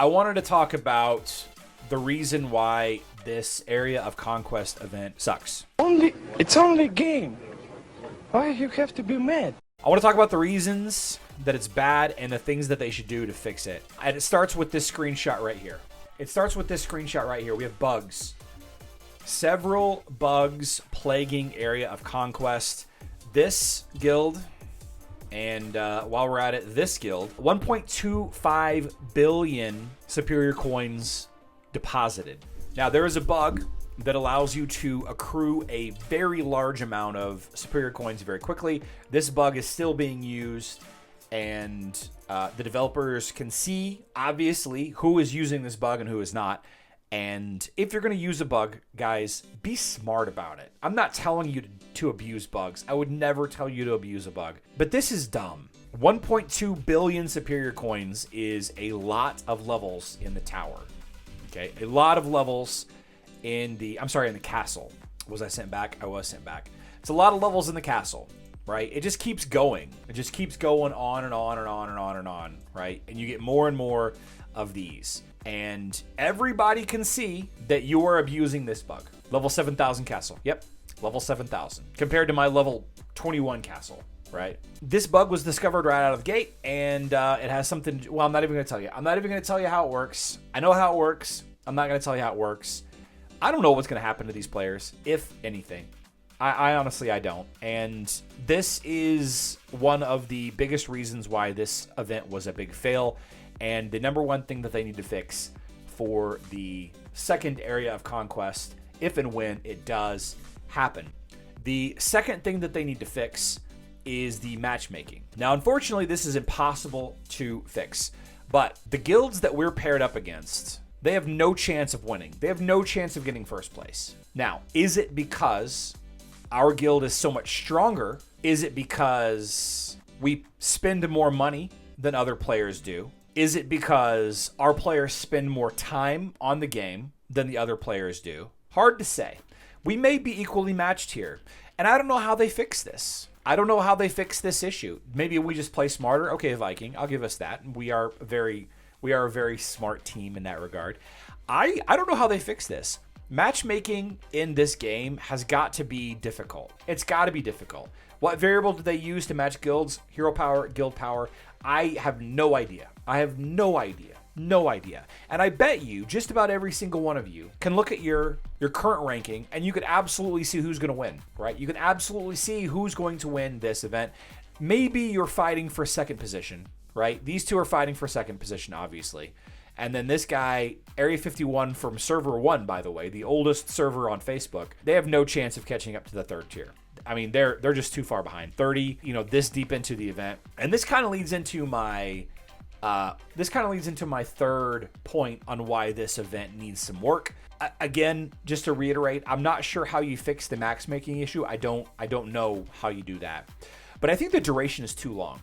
I wanted to talk about the reason why this area of Conquest event sucks. It's only a game. Why you have to be mad? I want to talk about the reasons that it's bad and the things that they should do to fix it. And it starts with this screenshot right here. We have bugs. Several bugs plaguing area of Conquest. This guild, and while we're at it, this guild, 1.25 billion superior coins deposited. Now, there is a bug that allows you to accrue a very large amount of superior coins very quickly. This bug is still being used, and the developers can see, obviously, who is using this bug and who is not. And if you're going to use a bug, guys, be smart about it. I'm not telling you to abuse bugs. I would never tell you to abuse a bug. But this is dumb. 1.2 billion superior coins is a lot of levels in the tower. Okay, a lot of levels in the castle. Was I sent back? I was sent back. It's a lot of levels in the castle, right? It just keeps going. It just keeps going on and on and on and on and on, right? And you get more and more of these. And everybody can see that you are abusing this bug. Level 7,000 castle. Yep, level 7,000. Compared to my level 21 castle, right? This bug was discovered right out of the gate, and it has something... Well, I'm not even going to tell you. I'm not even going to tell you how it works. I know how it works. I'm not going to tell you how it works. I don't know what's going to happen to these players, if anything. I honestly, I don't. And this is one of the biggest reasons why this event was a big fail. And the number one thing that they need to fix for the second area of Conquest, if and when it does happen. The second thing that they need to fix is the matchmaking. Now, unfortunately, this is impossible to fix. But the guilds that we're paired up against, they have no chance of winning. They have no chance of getting first place. Now, is it because our guild is so much stronger? Is it because we spend more money than other players do? Is it because our players spend more time on the game than the other players do? Hard to say. We may be equally matched here. And I don't know how they fix this. I don't know how they fix this issue. Maybe we just play smarter. Okay, Viking, I'll give us that. We are a very smart team in that regard. I don't know how they fix this. Matchmaking in this game has got to be difficult. It's got to be difficult. What variable do they use to match guilds? Hero power, guild power? I have no idea. I have no idea. No idea. And I bet you, just about every single one of you can look at your current ranking and you could absolutely see who's going to win, right? You can absolutely see who's going to win this event. Maybe you're fighting for second position, right? These two are fighting for second position, obviously. And then this guy, Area 51 from Server 1, by the way, the oldest server on Facebook, they have no chance of catching up to the third tier. I mean, they're just too far behind. 30, this deep into the event. And this kind of leads into my third point on why this event needs some work. Again, just to reiterate, I'm not sure how you fix the matchmaking issue. I don't know how you do that. But I think the duration is too long.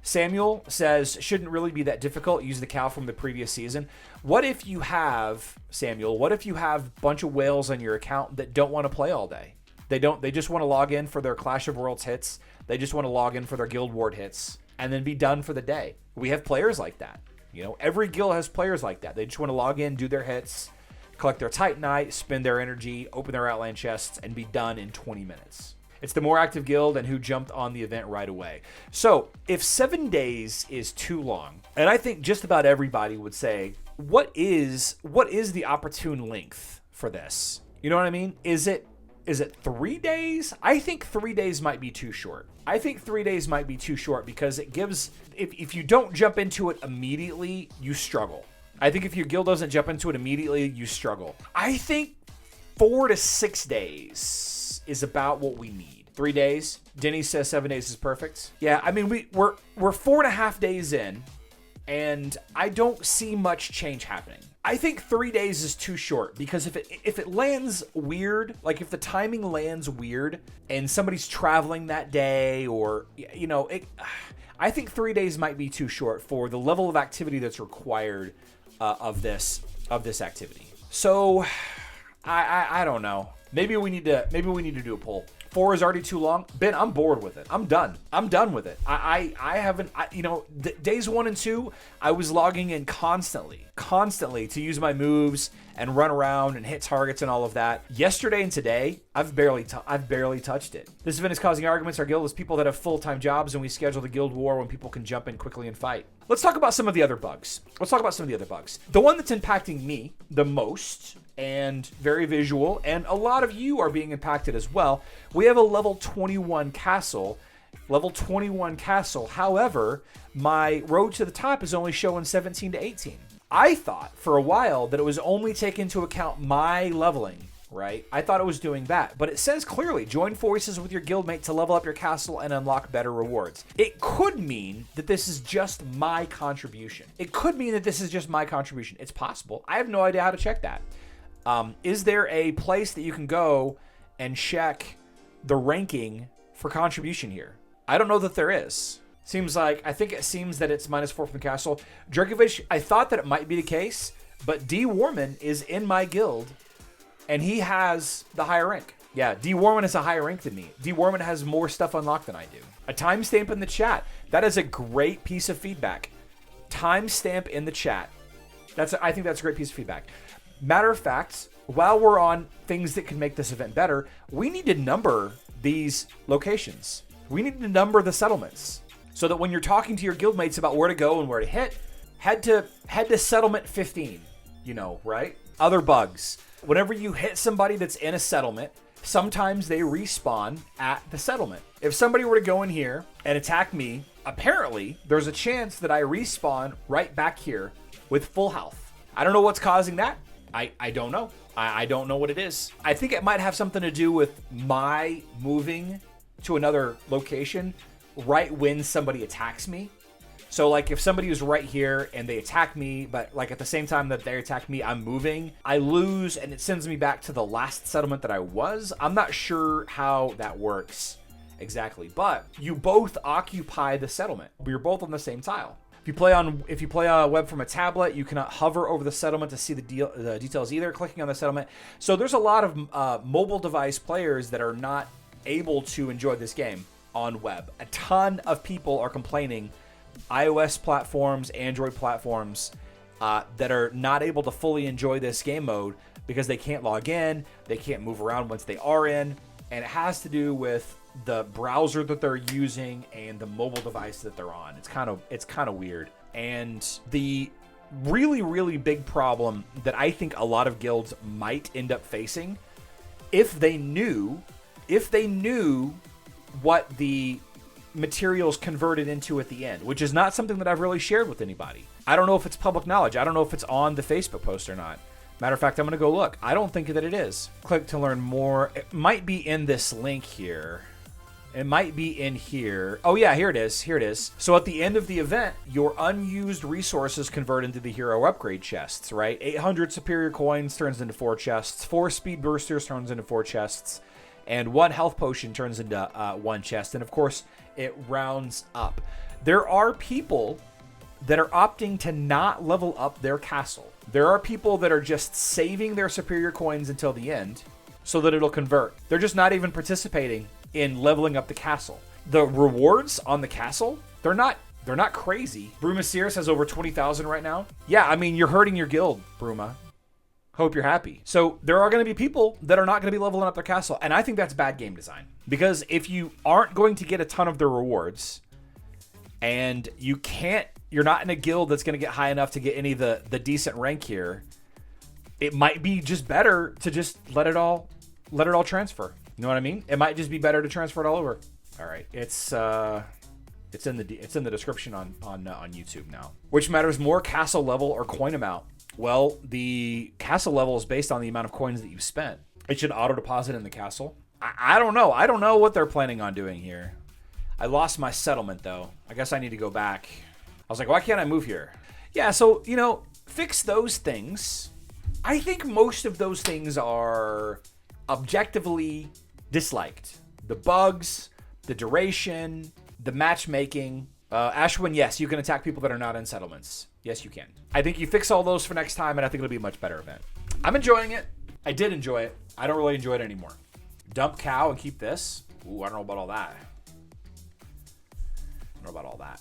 Samuel says, shouldn't really be that difficult. Use the cow from the previous season. What if you have, Samuel, a bunch of whales on your account that don't want to play all day? They just want to log in for their Clash of Worlds hits. They just want to log in for their Guild Ward hits and then be done for the day. We have players like that. Every guild has players like that. They just want to log in, do their hits, collect their Titanite, spend their energy, open their Outland chests, and be done in 20 minutes. It's the more active guild and who jumped on the event right away. So if 7 days is too long, and I think just about everybody would say, what is the opportune length for this? You know what I mean? Is it 3 days? I think 3 days might be too short. Because it gives, if you don't jump into it immediately, you struggle. I think if your guild doesn't jump into it immediately, you struggle. I think 4 to 6 days is about what we need. 3 days. Denny says 7 days is perfect. Yeah, I mean, we're 4.5 days in, and I don't see much change happening. I think 3 days is too short because if it lands weird, like if the timing lands weird and somebody's traveling that day or, I think 3 days might be too short for the level of activity that's required of this activity. So I don't know. Maybe we need to do a poll. 4 is already too long. Ben, I'm bored with it. I'm done. I'm done with it. I haven't, days 1 and 2, I was logging in constantly to use my moves and run around and hit targets and all of that. Yesterday and today, I've barely touched it. This event is causing arguments. Our guild is people that have full-time jobs, and we schedule the guild war when people can jump in quickly and fight. Let's talk about some of the other bugs. The one that's impacting me the most, and very visual, and a lot of you are being impacted as well. We have a level 21 castle. However, my road to the top is only showing 17 to 18. I thought for a while that it was only taking into account my leveling, right? I thought it was doing that, but it says clearly, join forces with your guildmate to level up your castle and unlock better rewards. It could mean that this is just my contribution. It's possible. I have no idea how to check that. Is there a place that you can go and check the ranking for contribution here? I don't know that there is. I think it seems that it's -4 from the castle. Dragovich, I thought that it might be the case, but D. Warman is in my guild, and he has the higher rank. Yeah, D. Warman has a higher rank than me. D. Warman has more stuff unlocked than I do. A timestamp in the chat. That is a great piece of feedback. Timestamp in the chat. I think that's a great piece of feedback. Matter of fact, while we're on things that can make this event better, we need to number these locations. We need to number the settlements so that when you're talking to your guildmates about where to go and where to hit, head to settlement 15, right? Other bugs. Whenever you hit somebody that's in a settlement, sometimes they respawn at the settlement. If somebody were to go in here and attack me, apparently there's a chance that I respawn right back here with full health. I don't know what's causing that. I don't know. I don't know what it is. I think it might have something to do with my moving to another location right when somebody attacks me. So like if somebody was right here and they attack me, but like at the same time that they attack me, I'm moving, I lose and it sends me back to the last settlement that I was. I'm not sure how that works exactly, but you both occupy the settlement. You're both on the same tile. If you play on a web from a tablet, you cannot hover over the settlement to see the details either, clicking on the settlement. So there's a lot of mobile device players that are not able to enjoy this game on web. A ton of people are complaining, iOS platforms, Android platforms, that are not able to fully enjoy this game mode because they can't log in, they can't move around once they are in, and it has to do with the browser that they're using and the mobile device that they're on. It's kind of weird. And the really, really big problem that I think a lot of guilds might end up facing, if they knew what the materials converted into at the end, which is not something that I've really shared with anybody. I don't know if it's public knowledge. I don't know if it's on the Facebook post or not. Matter of fact, I'm going to go look. I don't think that it is. Click to learn more. It might be in this link here. It might be in here. Oh yeah, here it is. So at the end of the event, your unused resources convert into the hero upgrade chests, right? 800 superior coins turns into 4 chests. 4 speed boosters turns into 4 chests. And 1 health potion turns into 1 chest. And of course, it rounds up. There are people that are opting to not level up their castle. There are people that are just saving their superior coins until the end so that it'll convert. They're just not even participating in leveling up the castle. The rewards on the castle, they're not crazy. Bruma Sears has over 20,000 right now. Yeah, I mean, you're hurting your guild, Bruma. Hope you're happy. So there are going to be people that are not going to be leveling up their castle, and I think that's bad game design. Because if you aren't going to get a ton of the rewards, and you're not in a guild that's going to get high enough to get any of the decent rank here, it might be just better to just let it all transfer. You know what I mean? It might just be better to transfer it all over. All right, it's in the description on YouTube now. Which matters more, castle level or coin amount? Well, the castle level is based on the amount of coins that you've spent. It should auto deposit in the castle. I don't know. I don't know what they're planning on doing here. I lost my settlement though. I guess I need to go back. I was like, why can't I move here? Yeah, so fix those things. I think most of those things are objectively disliked. The bugs, the duration, the matchmaking. Ashwin, yes, you can attack people that are not in settlements. Yes, you can. I think you fix all those for next time, and I think it'll be a much better event. I'm enjoying it. I did enjoy it. I don't really enjoy it anymore. Dump cow and keep this. Ooh, I don't know about all that. I don't know about all that.